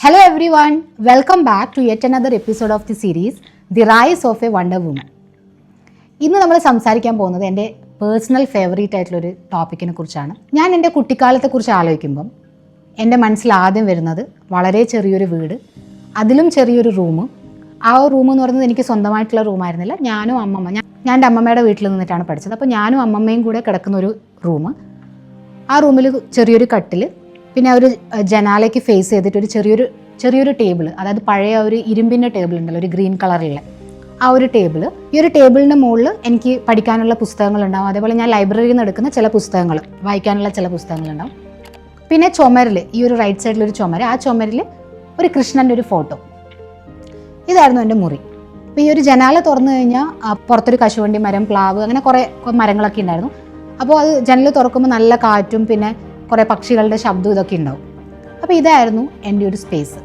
Hello everyone, welcome back to yet another episode of the series The Rise of a Wonder Woman. ഇന്ന് നമ്മൾ സംസാരിക്കാൻ പോകുന്നത് എൻ്റെ personal favourite ആയിട്ടുള്ളൊരു ടോപ്പിക്കിനെ കുറിച്ചാണ്. ഞാൻ എൻ്റെ കുട്ടിക്കാലത്തെക്കുറിച്ച് ആലോചിക്കുമ്പം എൻ്റെ മനസ്സിൽ ആദ്യം വരുന്നത് വളരെ ചെറിയൊരു വീട്, അതിലും ചെറിയൊരു റൂം. ആ റൂം എന്ന് പറയുന്നത് എനിക്ക് സ്വന്തമായിട്ടുള്ള റൂമായിരുന്നില്ല. ഞാനും അമ്മമ്മ, ഞാൻ എൻ്റെ അമ്മമ്മയുടെ വീട്ടിൽ നിന്നിട്ടാണ് പഠിച്ചത്. അപ്പോൾ ഞാനും അമ്മമ്മയും കൂടെ കിടക്കുന്നൊരു റൂം. ആ റൂമിൽ ചെറിയൊരു കട്ടിൽ, പിന്നെ ഒരു ജനാലയ്ക്ക് ഫേസ് ചെയ്തിട്ട് ഒരു ചെറിയൊരു ടേബിൾ, അതായത് പഴയ ഒരു ഇരുമ്പിൻ്റെ ടേബിൾ ഉണ്ടല്ലോ, ഒരു ഗ്രീൻ കളറിലുള്ള ആ ഒരു ടേബിൾ. ഈ ഒരു ടേബിളിൻ്റെ മുകളിൽ എനിക്ക് പഠിക്കാനുള്ള പുസ്തകങ്ങളുണ്ടാവും. അതേപോലെ ഞാൻ ലൈബ്രറിയിൽ നിന്ന് എടുക്കുന്ന ചില പുസ്തകങ്ങൾ, വായിക്കാനുള്ള ചില പുസ്തകങ്ങളുണ്ടാവും. പിന്നെ ചുമരിൽ, ഈ ഒരു റൈറ്റ് സൈഡിലൊരു ചുമര്, ആ ചുമരിൽ ഒരു കൃഷ്ണൻ്റെ ഒരു ഫോട്ടോ. ഇതായിരുന്നു എൻ്റെ മുറി. അപ്പോൾ ഈ ഒരു ജനാല തുറന്നു കഴിഞ്ഞാൽ പുറത്തൊരു കശുവണ്ടി മരം, പ്ലാവ്, അങ്ങനെ കുറേ മരങ്ങളൊക്കെ ഉണ്ടായിരുന്നു. അപ്പോൾ അത് ജനൽ തുറക്കുമ്പോൾ നല്ല കാറ്റും പിന്നെ കുറേ പക്ഷികളുടെ ശബ്ദം ഇതൊക്കെ ഉണ്ടാവും. അപ്പോൾ ഇതായിരുന്നു എൻ്റെ ഒരു സ്പേസ്.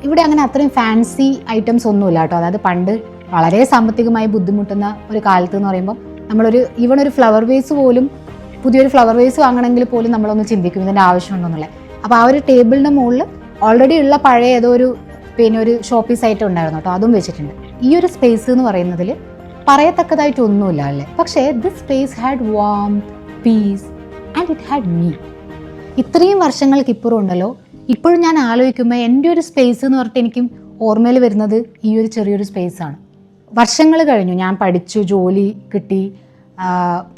ഇവിടെ അങ്ങനെ അത്രയും ഫാൻസി ഐറ്റംസ് ഒന്നുമില്ല കേട്ടോ. അതായത് പണ്ട് വളരെ സാമ്പത്തികമായി ബുദ്ധിമുട്ടുന്ന ഒരു കാലത്ത് എന്ന് പറയുമ്പോൾ ഈവൺ ഒരു ഫ്ലവർ വേസ് പോലും, പുതിയൊരു ഫ്ലവർ വേസ് വാങ്ങണമെങ്കിൽ പോലും നമ്മളൊന്ന് ചിന്തിക്കും ഇതിൻ്റെ ആവശ്യമുണ്ടോയെന്നുള്ളത്. അപ്പോൾ ആ ഒരു ടേബിളിൻ്റെ മുകളിൽ ഓൾറെഡി ഉള്ള പഴയ ഏതോ ഒരു ഷോപ്പീസ് ഐറ്റം ഉണ്ടായിരുന്നു കേട്ടോ, അതും വെച്ചിട്ടുണ്ട്. ഈ ഒരു സ്പേസ് എന്ന് പറയുന്നതിൽ പറയത്തക്കതായിട്ടൊന്നുമില്ല അല്ലേ. പക്ഷേ this space had warmth, piece and it had me. ഇത്രയും വർഷങ്ങൾക്ക് ഇപ്പുറം ഉണ്ടല്ലോ, ഇപ്പോഴും ഞാൻ ആലോചിക്കുമ്പോൾ എൻ്റെ ഒരു സ്പേസ് എന്ന് പറഞ്ഞിട്ട് എനിക്കും ഓർമ്മയിൽ വരുന്നത് ഈ ഒരു ചെറിയൊരു സ്പേസാണ്. വർഷങ്ങൾ കഴിഞ്ഞു, ഞാൻ പഠിച്ചു, ജോലി കിട്ടി,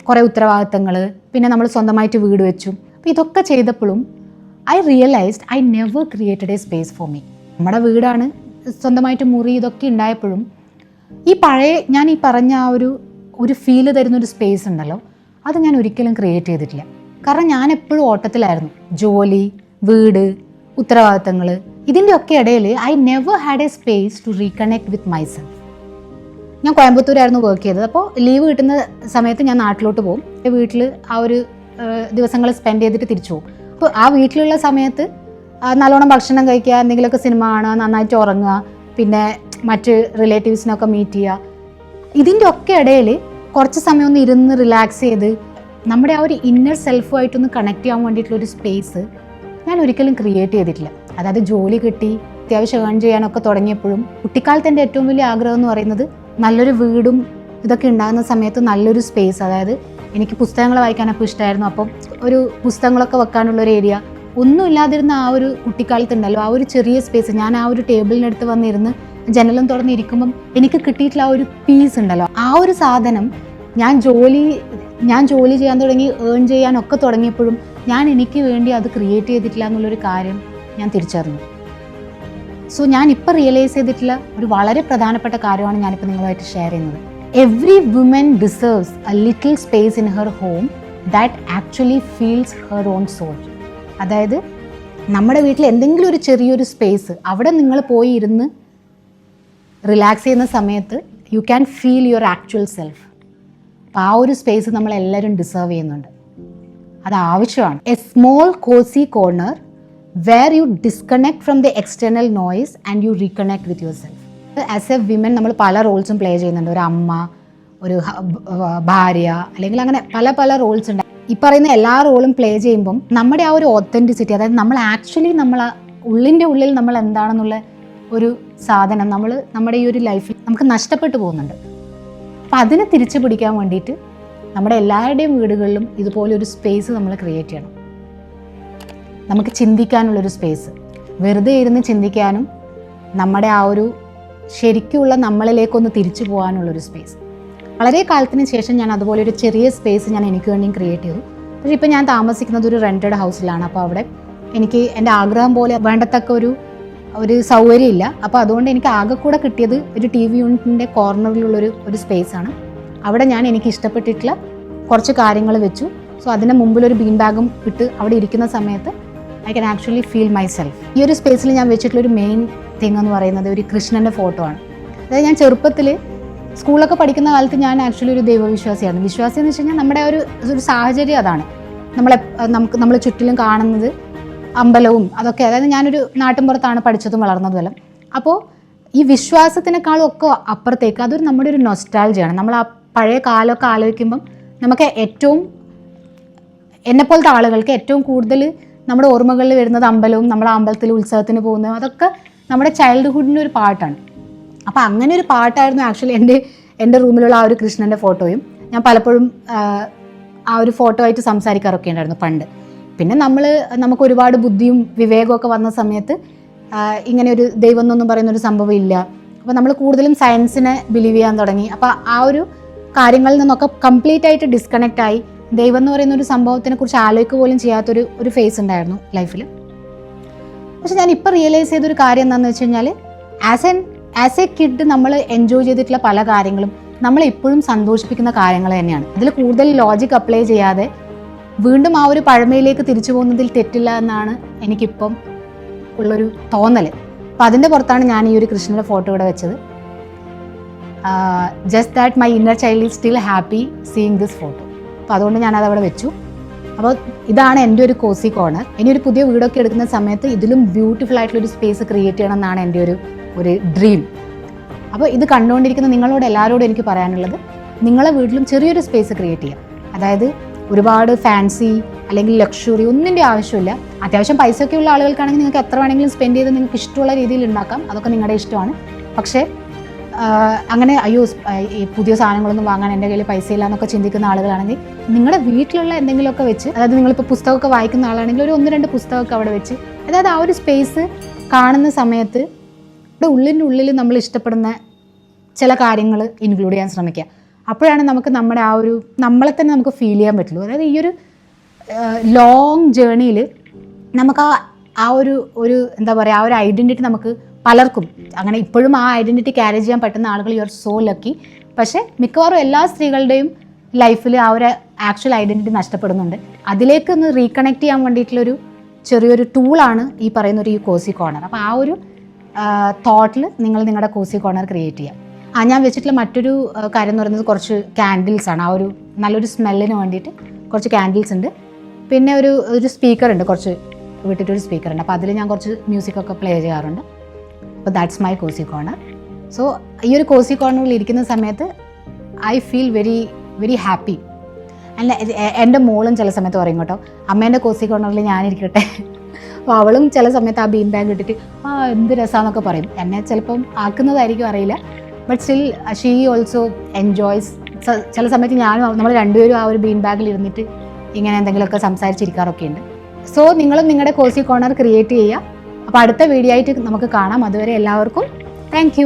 കുറേ ഉത്തരവാദിത്തങ്ങൾ, പിന്നെ നമ്മൾ സ്വന്തമായിട്ട് വീട് വെച്ചു. അപ്പോൾ ഇതൊക്കെ ചെയ്തപ്പോഴും I realised I never created a space for me. നമ്മുടെ വീടാണ്, സ്വന്തമായിട്ട് മുറി, ഇതൊക്കെ ഉണ്ടായപ്പോഴും ഞാൻ ഈ പറഞ്ഞ ആ ഒരു ഫീല് തരുന്നൊരു സ്പേസ് ഉണ്ടല്ലോ, അത് ഞാൻ ഒരിക്കലും ക്രിയേറ്റ് ചെയ്തിട്ടില്ല. കാരണം ഞാൻ എപ്പോഴും ഓട്ടത്തിലായിരുന്നു. ജോലി, വീട്, ഉത്തരവാദിത്തങ്ങൾ, ഇതിൻ്റെ ഒക്കെ ഇടയിൽ I never had a space to reconnect with myself. ഞാൻ കോയമ്പത്തൂരായിരുന്നു വർക്ക് ചെയ്തത്. അപ്പോൾ ലീവ് കിട്ടുന്ന സമയത്ത് ഞാൻ നാട്ടിലോട്ട് പോകും. വീട്ടിൽ ആ ഒരു ദിവസങ്ങൾ സ്പെൻഡ് ചെയ്തിട്ട് തിരിച്ചു പോകും. അപ്പോൾ ആ വീട്ടിലുള്ള സമയത്ത് നല്ലോണം ഭക്ഷണം കഴിക്കുക, എന്തെങ്കിലുമൊക്കെ സിനിമ കാണുക, നന്നായിട്ട് ഉറങ്ങുക, പിന്നെ മറ്റ് റിലേറ്റീവ്സിനൊക്കെ മീറ്റ് ചെയ്യുക. ഇതിൻ്റെ ഒക്കെ ഇടയിൽ കുറച്ച് സമയം ഒന്ന് ഇരുന്ന് റിലാക്സ് ചെയ്ത് നമ്മുടെ ആ ഒരു ഇന്നർ സെൽഫുമായിട്ടൊന്ന് കണക്ട് ചെയ്യാൻ വേണ്ടിയിട്ടുള്ളൊരു സ്പേസ് ഞാൻ ഒരിക്കലും ക്രിയേറ്റ് ചെയ്തിട്ടില്ല. അതായത് ജോലി കിട്ടി, അത്യാവശ്യം ഏൺ ചെയ്യാനൊക്കെ തുടങ്ങിയപ്പോഴും കുട്ടിക്കാലത്ത് എൻ്റെ ഏറ്റവും വലിയ ആഗ്രഹം എന്ന് പറയുന്നത് നല്ലൊരു വീടും ഇതൊക്കെ ഉണ്ടാകുന്ന സമയത്ത് നല്ലൊരു സ്പേസ്, അതായത് എനിക്ക് പുസ്തകങ്ങൾ വായിക്കാനൊക്കെ ഇഷ്ടമായിരുന്നു. അപ്പം ഒരു പുസ്തകങ്ങളൊക്കെ വെക്കാനുള്ളൊരു ഏരിയ ഒന്നും ഇല്ലാതിരുന്ന ആ ഒരു കുട്ടിക്കാലത്തുണ്ടല്ലോ, ആ ഒരു ചെറിയ സ്പേസ്, ഞാൻ ആ ഒരു ടേബിളിനടുത്ത് വന്നിരുന്ന് ജനലും തുറന്നിരിക്കുമ്പം എനിക്ക് കിട്ടിയിട്ടുള്ള ആ ഒരു പീസ് ഉണ്ടല്ലോ, ആ ഒരു സാധനം ഞാൻ ജോലി ചെയ്യാൻ തുടങ്ങി, ഏൺ ചെയ്യാനൊക്കെ തുടങ്ങിയപ്പോഴും ഞാൻ എനിക്ക് വേണ്ടി അത് ക്രിയേറ്റ് ചെയ്തിട്ടില്ല എന്നുള്ളൊരു കാര്യം ഞാൻ തിരിച്ചറിഞ്ഞു. സോ ഞാൻ ഇപ്പോൾ റിയലൈസ് ചെയ്തിട്ടുള്ള ഒരു വളരെ പ്രധാനപ്പെട്ട കാര്യമാണ് ഞാനിപ്പോൾ നിങ്ങളുമായിട്ട് ഷെയർ ചെയ്യുന്നത്. Every woman deserves a little space in her home that actually feels her own soul. അതായത് നമ്മുടെ വീട്ടിൽ എന്തെങ്കിലും ഒരു ചെറിയൊരു സ്പേസ്, അവിടെ നിങ്ങൾ പോയി ഇരുന്ന് റിലാക്സ് ചെയ്യുന്ന സമയത്ത് you can feel your actual self. അപ്പോൾ ആ ഒരു സ്പേസ് നമ്മളെല്ലാവരും ഡിസേർവ് ചെയ്യുന്നുണ്ട്, അത് ആവശ്യമാണ്. A small cosy corner where you disconnect from the external noise and you reconnect with your self. As a women നമ്മൾ പല റോൾസും പ്ലേ ചെയ്യുന്നുണ്ട്. ഒരു അമ്മ, ഒരു ഭാര്യ, അല്ലെങ്കിൽ അങ്ങനെ പല റോൾസ് ഉണ്ട്. ഈ പറയുന്ന എല്ലാ റോളും പ്ലേ ചെയ്യുമ്പം നമ്മുടെ ആ ഒരു ഒത്തൻറ്റിസിറ്റി, അതായത് നമ്മൾ ആക്ച്വലി ഉള്ളിൻ്റെ ഉള്ളിൽ നമ്മൾ എന്താണെന്നുള്ള ഒരു സാധനം നമ്മുടെ ഈ ഒരു ലൈഫിൽ നമുക്ക് നഷ്ടപ്പെട്ടു പോകുന്നുണ്ട്. അപ്പം അതിനെ തിരിച്ചു പിടിക്കാൻ വേണ്ടിയിട്ട് നമ്മുടെ എല്ലാവരുടെയും വീടുകളിലും ഇതുപോലെ ഒരു സ്പേസ് നമ്മൾ ക്രിയേറ്റ് ചെയ്യണം. നമുക്ക് ചിന്തിക്കാനുള്ളൊരു സ്പേസ്, വെറുതെ ഇരുന്ന് ചിന്തിക്കാനും നമ്മുടെ ആ ഒരു ശരിക്കുള്ള നമ്മളിലേക്കൊന്ന് തിരിച്ചു പോകാനുള്ളൊരു സ്പേസ്. വളരെ കാലത്തിന് ശേഷം ഞാൻ അതുപോലെ ഒരു ചെറിയ സ്പേസ് ഞാൻ എനിക്ക് വേണ്ടിയും ക്രിയേറ്റ് ചെയ്തു. പക്ഷേ ഇപ്പോൾ ഞാൻ താമസിക്കുന്നത് ഒരു റെൻറ്റഡ് ഹൗസിലാണ്. അപ്പോൾ അവിടെ എനിക്ക് എൻ്റെ ആഗ്രഹം പോലെ വേണ്ടത്തക്ക ഒരു സൗകര്യമില്ല. അപ്പോൾ അതുകൊണ്ട് എനിക്ക് ആകെ കൂടെ കിട്ടിയത് ഒരു TV യൂണിറ്റിൻ്റെ കോർണറിലുള്ളൊരു സ്പേസാണ്. അവിടെ ഞാൻ എനിക്ക് ഇഷ്ടപ്പെട്ടിട്ടുള്ള കുറച്ച് കാര്യങ്ങൾ വെച്ചു. സോ അതിൻ്റെ മുമ്പിലൊരു ബീൻ ബാഗും ഇട്ട് അവിടെ ഇരിക്കുന്ന സമയത്ത് I can actually feel my self. ഈ ഒരു സ്പേസിൽ ഞാൻ വെച്ചിട്ടുള്ളൊരു മെയിൻ തിങ് എന്ന് പറയുന്നത് ഒരു കൃഷ്ണൻ്റെ ഫോട്ടോ ആണ്. അതായത് ഞാൻ ചെറുപ്പത്തിൽ സ്കൂളൊക്കെ പഠിക്കുന്ന കാലത്ത് ഞാൻ ആക്ച്വലി ഒരു ദൈവവിശ്വാസിയാണ്. വിശ്വാസി എന്ന് വെച്ച് കഴിഞ്ഞാൽ നമ്മുടെ ഒരു സാഹചര്യം അതാണ്. നമ്മൾ ചുറ്റിലും കാണുന്നത് അമ്പലവും അതൊക്കെ. അതായത് ഞാനൊരു നാട്ടിൻപുറത്താണ് പഠിച്ചതും വളർന്നതുമെല്ലാം. അപ്പോൾ ഈ വിശ്വാസത്തിനേക്കാളും ഒക്കെ അപ്പുറത്തേക്ക് അതൊരു നമ്മുടെ ഒരു നൊസ്റ്റാൾജിയാണ്. നമ്മൾ ആ പഴയ കാലമൊക്കെ ആലോചിക്കുമ്പം നമുക്ക് ഏറ്റവും, എന്നെപ്പോലത്തെ ആളുകൾക്ക് ഏറ്റവും കൂടുതൽ നമ്മുടെ ഓർമ്മകളിൽ വരുന്നത് അമ്പലവും നമ്മൾ അമ്പലത്തിൽ ഉത്സവത്തിന് പോകുന്നതും അതൊക്കെ നമ്മുടെ ചൈൽഡ്ഹുഡിൻ്റെ ഒരു പാർട്ടാണ്. അപ്പോൾ അങ്ങനെ ഒരു പാർട്ടായിരുന്നു ആക്ച്വലി എൻ്റെ റൂമിലുള്ള ആ ഒരു കൃഷ്ണൻ്റെ ഫോട്ടോയും. ഞാൻ പലപ്പോഴും ആ ഒരു ഫോട്ടോ ആയിട്ട് സംസാരിക്കാറൊക്കെ ഉണ്ടായിരുന്നു പണ്ട്. പിന്നെ നമുക്ക് ഒരുപാട് ബുദ്ധിയും വിവേകമൊക്കെ വന്ന സമയത്ത് ഇങ്ങനെ ഒരു ദൈവം എന്നൊന്നും പറയുന്നൊരു സംഭവം ഇല്ല. അപ്പോൾ നമ്മൾ കൂടുതലും സയൻസിനെ ബിലീവ് ചെയ്യാൻ തുടങ്ങി. അപ്പോൾ ആ ഒരു കാര്യങ്ങളിൽ നിന്നൊക്കെ കംപ്ലീറ്റ് ആയിട്ട് ഡിസ്കണക്റ്റ് ആയി ദൈവം എന്ന് പറയുന്ന ഒരു സംഭവത്തിനെ കുറിച്ച് ആലോചിക്കുക പോലും ചെയ്യാത്തൊരു ഫേസ് ഉണ്ടായിരുന്നു ലൈഫിൽ. പക്ഷെ ഞാൻ ഇപ്പോൾ റിയലൈസ് ചെയ്തൊരു കാര്യം എന്താണെന്ന് വെച്ച് കഴിഞ്ഞാൽ ആസ് എ കിഡ് നമ്മൾ എൻജോയ് ചെയ്തിട്ടുള്ള പല കാര്യങ്ങളും നമ്മളെ ഇപ്പോഴും സന്തോഷിപ്പിക്കുന്ന കാര്യങ്ങൾ തന്നെയാണ്. അതിൽ കൂടുതൽ ലോജിക് അപ്ലൈ ചെയ്യാതെ വീണ്ടും ആ ഒരു പഴമയിലേക്ക് തിരിച്ചു പോകുന്നതിൽ തെറ്റില്ല എന്നാണ് എനിക്കിപ്പം ഉള്ളൊരു തോന്നൽ. അപ്പം അതിൻ്റെ പുറത്താണ് ഞാൻ ഈ ഒരു കൃഷ്ണൻ്റെ ഫോട്ടോ ഇവിടെ വെച്ചത്. Just that my inner child is still happy seeing this photo. അപ്പോൾ അതുകൊണ്ട് ഞാനത് അവിടെ വെച്ചു. അപ്പോൾ ഇതാണ് എൻ്റെ ഒരു കോസി കോർണർ. ഇനി ഒരു പുതിയ വീടൊക്കെ എടുക്കുന്ന സമയത്ത് ഇതിലും ബ്യൂട്ടിഫുൾ ആയിട്ടുള്ളൊരു സ്പേസ് ക്രിയേറ്റ് ചെയ്യണം എന്നാണ് എൻ്റെ ഒരു ഡ്രീം. അപ്പോൾ ഇത് കണ്ടുകൊണ്ടിരിക്കുന്ന നിങ്ങളോട് എല്ലാവരോടും എനിക്ക് പറയാനുള്ളത്, നിങ്ങളെ വീട്ടിലും ചെറിയൊരു സ്പേസ് ക്രിയേറ്റ് ചെയ്യാം. അതായത് ഒരുപാട് ഫാൻസി അല്ലെങ്കിൽ ലക്ഷറി ഒന്നിൻ്റെ ആവശ്യമില്ല. അത്യാവശ്യം പൈസയൊക്കെ ഉള്ള ആളുകൾക്കാണെങ്കിൽ നിങ്ങൾക്ക് എത്ര വേണമെങ്കിലും സ്പെൻഡ് ചെയ്ത് നിങ്ങൾക്ക് ഇഷ്ടമുള്ള രീതിയിൽ ഉണ്ടാക്കാം. അതൊക്കെ നിങ്ങളുടെ ഇഷ്ടമാണ്. പക്ഷേ അങ്ങനെ ഈ പുതിയ സാധനങ്ങളൊന്നും വാങ്ങാൻ എൻ്റെ കയ്യിൽ പൈസ ഇല്ല എന്നൊക്കെ ചിന്തിക്കുന്ന ആളുകളാണെങ്കിൽ നിങ്ങളുടെ വീട്ടിലുള്ള എന്തെങ്കിലുമൊക്കെ വെച്ച്, അതായത് നിങ്ങളിപ്പോൾ പുസ്തകമൊക്കെ വായിക്കുന്ന ആളാണെങ്കിൽ ഒരു 1-2 പുസ്തകമൊക്കെ അവിടെ വെച്ച്, അതായത് ആ ഒരു സ്പേസ് കാണുന്ന സമയത്ത് ഇവിടെ ഉള്ളിൻ്റെ ഉള്ളിൽ നമ്മൾ ഇഷ്ടപ്പെടുന്ന ചില കാര്യങ്ങൾ ഇൻക്ലൂഡ് ചെയ്യാൻ ശ്രമിക്കുക. അപ്പോഴാണ് നമുക്ക് നമ്മുടെ ആ ഒരു നമ്മളെ തന്നെ നമുക്ക് ഫീൽ ചെയ്യാൻ പറ്റുള്ളൂ. അതായത് ഈ ഒരു ലോങ് ജേർണിയിൽ നമുക്ക് ആ ഒരു എന്താ പറയുക, ആ ഒരു ഐഡൻറ്റിറ്റി നമുക്ക് പലർക്കും അങ്ങനെ ഇപ്പോഴും ആ ഐഡൻറ്റിറ്റി ക്യാരി ചെയ്യാൻ പറ്റുന്ന ആളുകൾ യു ആർ സോ ലക്കി. പക്ഷേ മിക്കവാറും എല്ലാ സ്ത്രീകളുടെയും ലൈഫിൽ ആ ഒരു ആക്ച്വൽ ഐഡൻറ്റിറ്റി നഷ്ടപ്പെടുന്നുണ്ട്. അതിലേക്ക് ഒന്ന് റീകണക്ട് ചെയ്യാൻ വേണ്ടിയിട്ടുള്ളൊരു ചെറിയൊരു ടൂളാണ് ഈ പറയുന്നൊരു ഈ കോസി കോർണർ. അപ്പോൾ ആ ഒരു തോട്ടിൽ നിങ്ങൾ നിങ്ങളുടെ കോസി കോർണർ ക്രിയേറ്റ് ചെയ്യാം. ഞാൻ വെച്ചിട്ടുള്ള മറ്റൊരു കാര്യം എന്ന് പറയുന്നത് കുറച്ച് ക്യാൻഡിൽസാണ്. ആ ഒരു നല്ലൊരു സ്മെല്ലിന് വേണ്ടിയിട്ട് കുറച്ച് ക്യാൻഡിൽസ് ഉണ്ട്. പിന്നെ ഒരു സ്പീക്കർ ഉണ്ട്, കുറച്ച് വിട്ടിട്ടൊരു സ്പീക്കർ ഉണ്ട്. അപ്പോൾ അതിൽ ഞാൻ കുറച്ച് മ്യൂസിക്കൊക്കെ പ്ലേ ചെയ്യാറുണ്ട്. അപ്പോൾ that's my cosy corner. So ഈ ഒരു കോസി കോർണറിൽ ഇരിക്കുന്ന സമയത്ത് I feel very very happy. അല്ല, എൻ്റെ മോളും ചില സമയത്ത് പറയും കേട്ടോ, അമ്മേൻ്റെ കോസി കോർണറിൽ ഞാനിരിക്കട്ടെ. അപ്പോൾ അവളും ചില സമയത്ത് ആ ബീൻ ബാഗ് ഇട്ടിട്ട് എന്ത് രസമാണെന്നൊക്കെ പറയും. എന്നെ ചിലപ്പം ആക്കുന്നതായിരിക്കും, അറിയില്ല. But still she also enjoys. ചില സമയത്ത് നമ്മൾ രണ്ടുപേരും ആ ഒരു ബീൻ ബാഗിൽ ഇരുന്നിട്ട് ഇങ്ങനെ എന്തെങ്കിലുമൊക്കെ സംസാരിച്ചിരിക്കാറൊക്കെ ഉണ്ട്. സോ നിങ്ങളും നിങ്ങളുടെ കോസി കോർണർ ക്രിയേറ്റ് ചെയ്യുക. അപ്പോൾ അടുത്ത വീഡിയോ ആയിട്ട് നമുക്ക് കാണാം. അതുവരെ എല്ലാവർക്കും താങ്ക് യു.